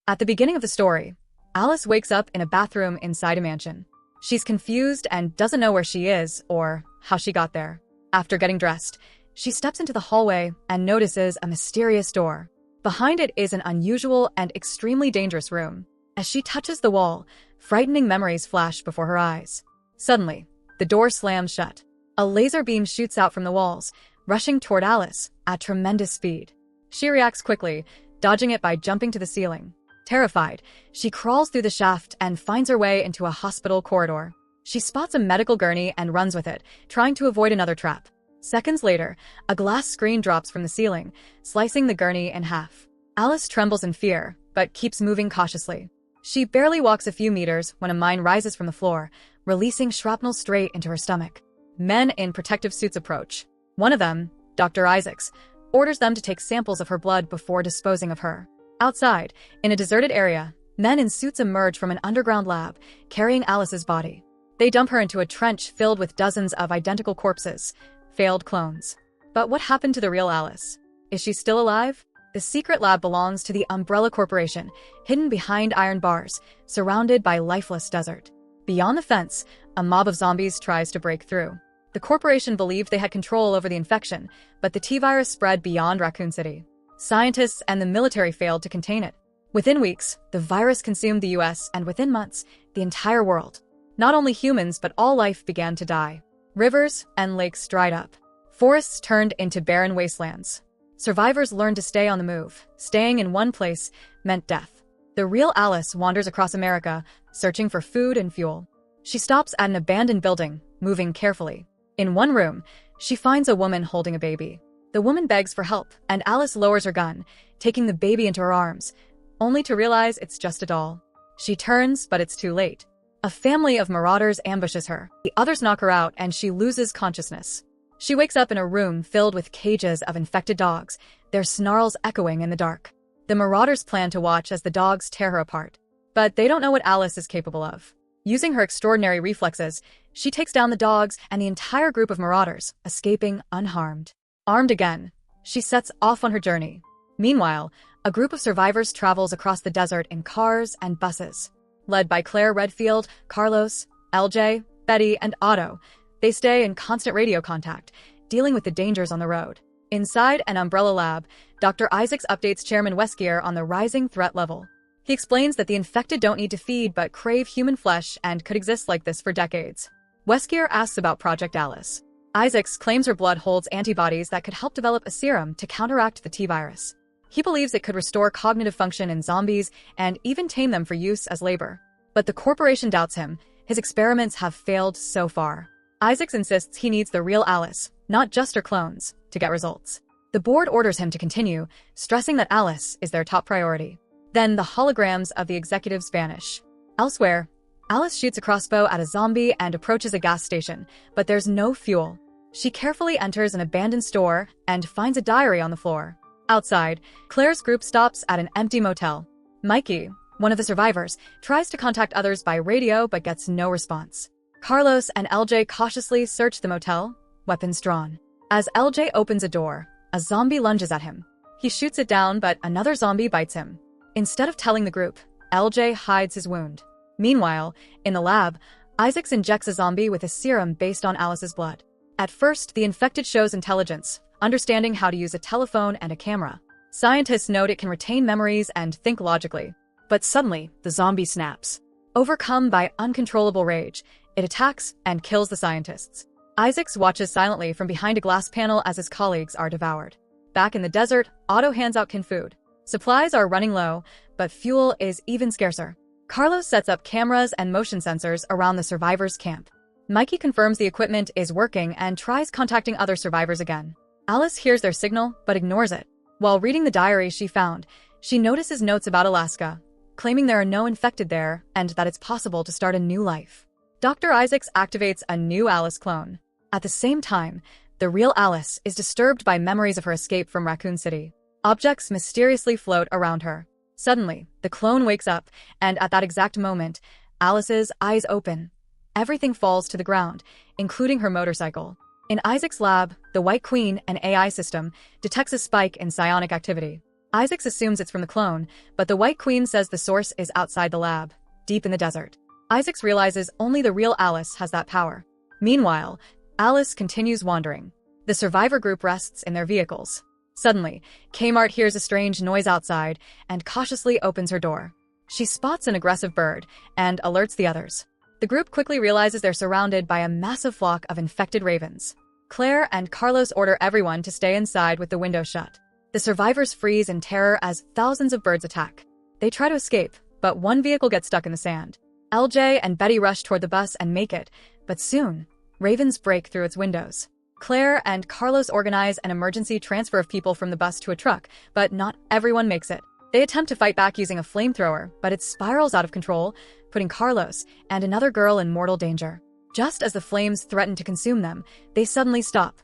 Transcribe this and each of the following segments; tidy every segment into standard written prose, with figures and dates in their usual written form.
At the beginning of the story, Alice wakes up in a bathroom inside a mansion. She's confused and doesn't know where she is or how she got there. After getting dressed, she steps into the hallway and notices a mysterious door. Behind it is an unusual and extremely dangerous room. As she touches the wall, frightening memories flash before her eyes. Suddenly, the door slams shut. A laser beam shoots out from the walls, rushing toward Alice at tremendous speed. She reacts quickly, dodging it by jumping to the ceiling. Terrified, she crawls through the shaft and finds her way into a hospital corridor. She spots a medical gurney and runs with it, trying to avoid another trap. Seconds later, a glass screen drops from the ceiling, slicing the gurney in half. Alice trembles in fear, but keeps moving cautiously. She barely walks a few meters when a mine rises from the floor, releasing shrapnel straight into her stomach. Men in protective suits approach. One of them, Dr. Isaacs, orders them to take samples of her blood before disposing of her. Outside, in a deserted area, men in suits emerge from an underground lab, carrying Alice's body. They dump her into a trench filled with dozens of identical corpses, failed clones. But what happened to the real Alice? Is she still alive? The secret lab belongs to the Umbrella Corporation, hidden behind iron bars, surrounded by lifeless desert. Beyond the fence, a mob of zombies tries to break through. The corporation believed they had control over the infection, but the T-virus spread beyond Raccoon City. Scientists and the military failed to contain it. Within weeks, the virus consumed the US, and within months, the entire world. Not only humans, but all life began to die. Rivers and lakes dried up. Forests turned into barren wastelands. Survivors learned to stay on the move. Staying in one place meant death. The real Alice wanders across America, searching for food and fuel. She stops at an abandoned building, moving carefully. In one room, she finds a woman holding a baby. The woman begs for help, and Alice lowers her gun, taking the baby into her arms, only to realize it's just a doll. She turns, but it's too late. A family of marauders ambushes her. The others knock her out, and she loses consciousness. She wakes up in a room filled with cages of infected dogs, their snarls echoing in the dark. The marauders plan to watch as the dogs tear her apart. But they don't know what Alice is capable of. Using her extraordinary reflexes, she takes down the dogs and the entire group of marauders, escaping unharmed. Armed again, she sets off on her journey. Meanwhile, a group of survivors travels across the desert in cars and buses. Led by Claire Redfield, Carlos, LJ, Betty, and Otto, they stay in constant radio contact, dealing with the dangers on the road. Inside an Umbrella lab, Dr. Isaacs updates Chairman Wesker on the rising threat level. He explains that the infected don't need to feed but crave human flesh and could exist like this for decades. Wesker asks about Project Alice. Isaacs claims her blood holds antibodies that could help develop a serum to counteract the T-virus. He believes it could restore cognitive function in zombies and even tame them for use as labor. But the corporation doubts him. His experiments have failed so far. Isaacs insists he needs the real Alice, not just her clones, to get results. The board orders him to continue, stressing that Alice is their top priority. Then the holograms of the executives vanish. Elsewhere, Alice shoots a crossbow at a zombie and approaches a gas station, but there's no fuel. She carefully enters an abandoned store and finds a diary on the floor. Outside, Claire's group stops at an empty motel. Mikey, one of the survivors, tries to contact others by radio but gets no response. Carlos and LJ cautiously search the motel, weapons drawn. As LJ opens a door, a zombie lunges at him. He shoots it down, but another zombie bites him. Instead of telling the group, LJ hides his wound. Meanwhile, in the lab, Isaacs injects a zombie with a serum based on Alice's blood. At first, the infected shows intelligence, understanding how to use a telephone and a camera. Scientists note it can retain memories and think logically. But suddenly, the zombie snaps. Overcome by uncontrollable rage, it attacks and kills the scientists. Isaacs watches silently from behind a glass panel as his colleagues are devoured. Back in the desert, Otto hands out canned food. Supplies are running low, but fuel is even scarcer. Carlos sets up cameras and motion sensors around the survivors' camp. Mikey confirms the equipment is working and tries contacting other survivors again. Alice hears their signal, but ignores it. While reading the diary she found, she notices notes about Alaska, claiming there are no infected there and that it's possible to start a new life. Dr. Isaacs activates a new Alice clone. At the same time, the real Alice is disturbed by memories of her escape from Raccoon City. Objects mysteriously float around her. Suddenly, the clone wakes up, and at that exact moment, Alice's eyes open. Everything falls to the ground, including her motorcycle. In Isaac's lab, the White Queen, an AI system, detects a spike in psionic activity. Isaacs assumes it's from the clone, but the White Queen says the source is outside the lab, deep in the desert. Isaacs realizes only the real Alice has that power. Meanwhile, Alice continues wandering. The survivor group rests in their vehicles. Suddenly, Kmart hears a strange noise outside and cautiously opens her door. She spots an aggressive bird and alerts the others. The group quickly realizes they're surrounded by a massive flock of infected ravens. Claire and Carlos order everyone to stay inside with the window shut. The survivors freeze in terror as thousands of birds attack. They try to escape, but one vehicle gets stuck in the sand. LJ and Betty rush toward the bus and make it, but soon, ravens break through its windows. Claire and Carlos organize an emergency transfer of people from the bus to a truck, but not everyone makes it. They attempt to fight back using a flamethrower, but it spirals out of control, putting Carlos and another girl in mortal danger. Just as the flames threaten to consume them, they suddenly stop.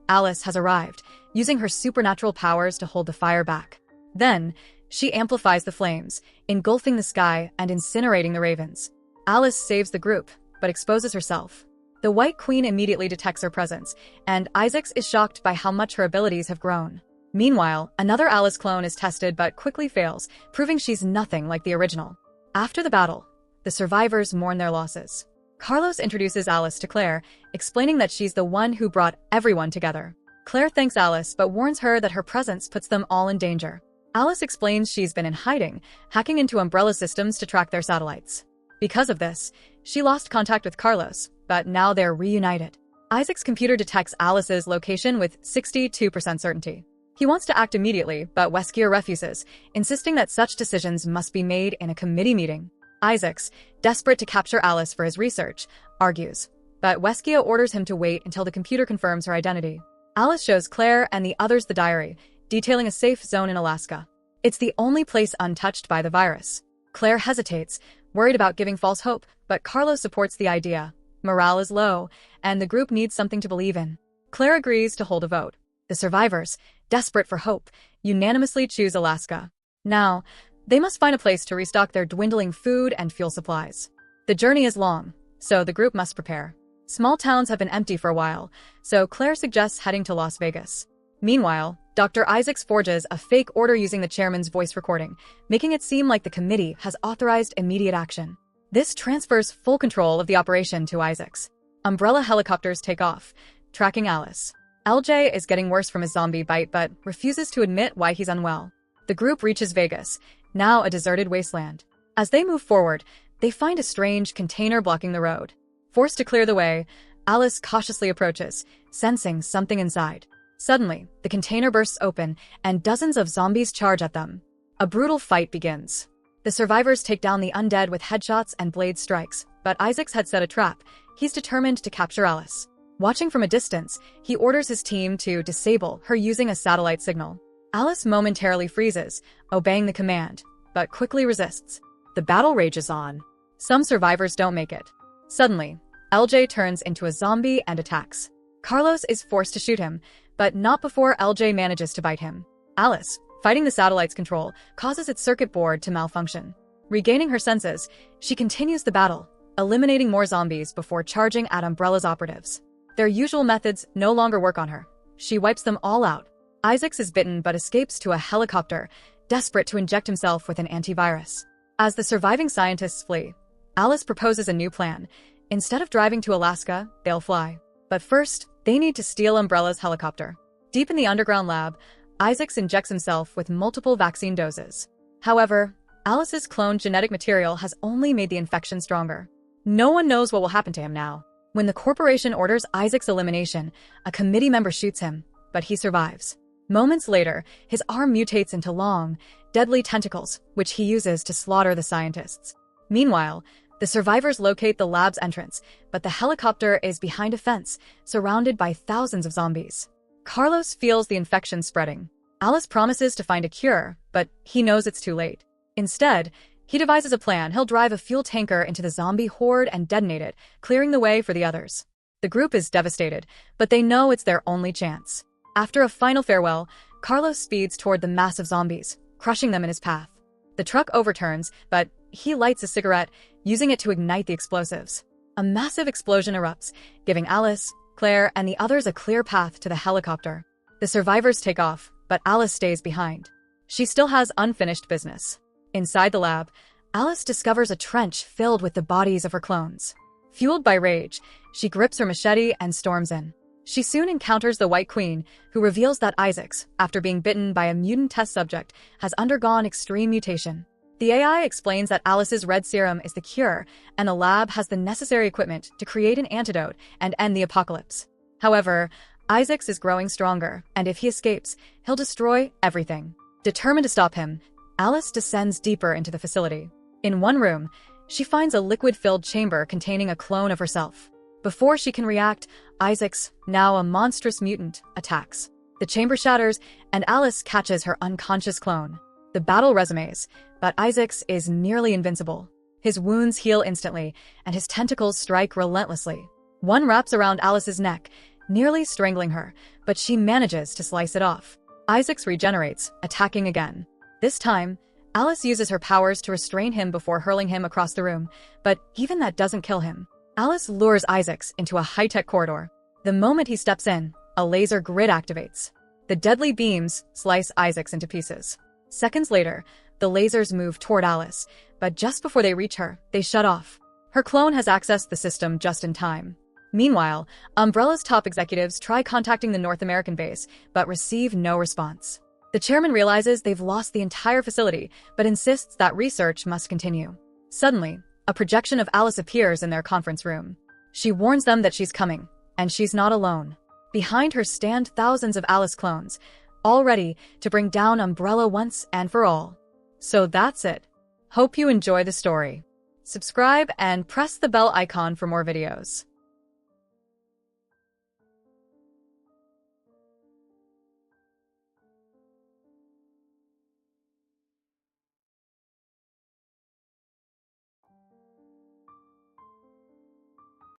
Alice has arrived, using her supernatural powers to hold the fire back. Then, she amplifies the flames, engulfing the sky and incinerating the ravens. Alice saves the group, but exposes herself. The White Queen immediately detects her presence, and Isaacs is shocked by how much her abilities have grown. Meanwhile, another Alice clone is tested but quickly fails, proving she's nothing like the original. After the battle, the survivors mourn their losses. Carlos introduces Alice to Claire, explaining that she's the one who brought everyone together. Claire thanks Alice but warns her that her presence puts them all in danger. Alice explains she's been in hiding, hacking into Umbrella systems to track their satellites. Because of this, she lost contact with Carlos, but now they're reunited. Isaac's computer detects Alice's location with 62% certainty. He wants to act immediately, but Wesker refuses, insisting that such decisions must be made in a committee meeting. Isaacs, desperate to capture Alice for his research, argues, but Wesker orders him to wait until the computer confirms her identity. Alice shows Claire and the others the diary, detailing a safe zone in Alaska. It's the only place untouched by the virus. Claire hesitates, worried about giving false hope, but Carlos supports the idea. Morale is low, and the group needs something to believe in. Claire agrees to hold a vote. The survivors, desperate for hope, unanimously choose Alaska. Now, they must find a place to restock their dwindling food and fuel supplies. The journey is long, so the group must prepare. Small towns have been empty for a while, so Claire suggests heading to Las Vegas. Meanwhile, Dr. Isaacs forges a fake order using the chairman's voice recording, making it seem like the committee has authorized immediate action. This transfers full control of the operation to Isaacs. Umbrella helicopters take off, tracking Alice. LJ is getting worse from his zombie bite but refuses to admit why he's unwell. The group reaches Vegas, now a deserted wasteland. As they move forward, they find a strange container blocking the road. Forced to clear the way, Alice cautiously approaches, sensing something inside. Suddenly, the container bursts open and dozens of zombies charge at them. A brutal fight begins. The survivors take down the undead with headshots and blade strikes, but Isaacs had set a trap. He's determined to capture Alice. Watching from a distance, he orders his team to disable her using a satellite signal. Alice momentarily freezes, obeying the command, but quickly resists. The battle rages on. Some survivors don't make it. Suddenly, LJ turns into a zombie and attacks. Carlos is forced to shoot him, but not before LJ manages to bite him. Alice, fighting the satellite's control, causes its circuit board to malfunction. Regaining her senses, she continues the battle, eliminating more zombies before charging at Umbrella's operatives. Their usual methods no longer work on her. She wipes them all out. Isaacs is bitten but escapes to a helicopter, desperate to inject himself with an antivirus. As the surviving scientists flee, Alice proposes a new plan. Instead of driving to Alaska, they'll fly. But first, they need to steal Umbrella's helicopter. Deep in the underground lab, Isaacs injects himself with multiple vaccine doses. However, Alice's cloned genetic material has only made the infection stronger. No one knows what will happen to him now. When the corporation orders Isaac's elimination, a committee member shoots him, but he survives. Moments later, his arm mutates into long, deadly tentacles, which he uses to slaughter the scientists. Meanwhile, the survivors locate the lab's entrance, but the helicopter is behind a fence, surrounded by thousands of zombies. Carlos feels the infection spreading. Alice promises to find a cure, but he knows it's too late. Instead, he devises a plan. He'll drive a fuel tanker into the zombie horde and detonate it, clearing the way for the others. The group is devastated, but they know it's their only chance. After a final farewell, Carlos speeds toward the mass of zombies, crushing them in his path. The truck overturns, but he lights a cigarette, using it to ignite the explosives. A massive explosion erupts, giving Alice, Claire, and the others a clear path to the helicopter. The survivors take off, but Alice stays behind. She still has unfinished business. Inside the lab, Alice discovers a trench filled with the bodies of her clones. Fueled by rage, she grips her machete and storms in. She soon encounters the White Queen, who reveals that Isaacs, after being bitten by a mutant test subject, has undergone extreme mutation. The AI explains that Alice's red serum is the cure, and the lab has the necessary equipment to create an antidote and end the apocalypse. However, Isaacs is growing stronger, and if he escapes, he'll destroy everything. Determined to stop him, Alice descends deeper into the facility. In one room, she finds a liquid-filled chamber containing a clone of herself. Before she can react, Isaacs, now a monstrous mutant, attacks. The chamber shatters, and Alice catches her unconscious clone. The battle resumes, but Isaacs is nearly invincible. His wounds heal instantly, and his tentacles strike relentlessly. One wraps around Alice's neck, nearly strangling her, but she manages to slice it off. Isaacs regenerates, attacking again. This time, Alice uses her powers to restrain him before hurling him across the room, but even that doesn't kill him. Alice lures Isaacs into a high-tech corridor. The moment he steps in, a laser grid activates. The deadly beams slice Isaacs into pieces. Seconds later, the lasers move toward Alice, but just before they reach her, they shut off. Her clone has accessed the system just in time. Meanwhile, Umbrella's top executives try contacting the North American base, but receive no response. The chairman realizes they've lost the entire facility, but insists that research must continue. Suddenly, a projection of Alice appears in their conference room. She warns them that she's coming, and she's not alone. Behind her stand thousands of Alice clones, all ready to bring down Umbrella once and for all. So that's it. Hope you enjoy the story. Subscribe and press the bell icon for more videos.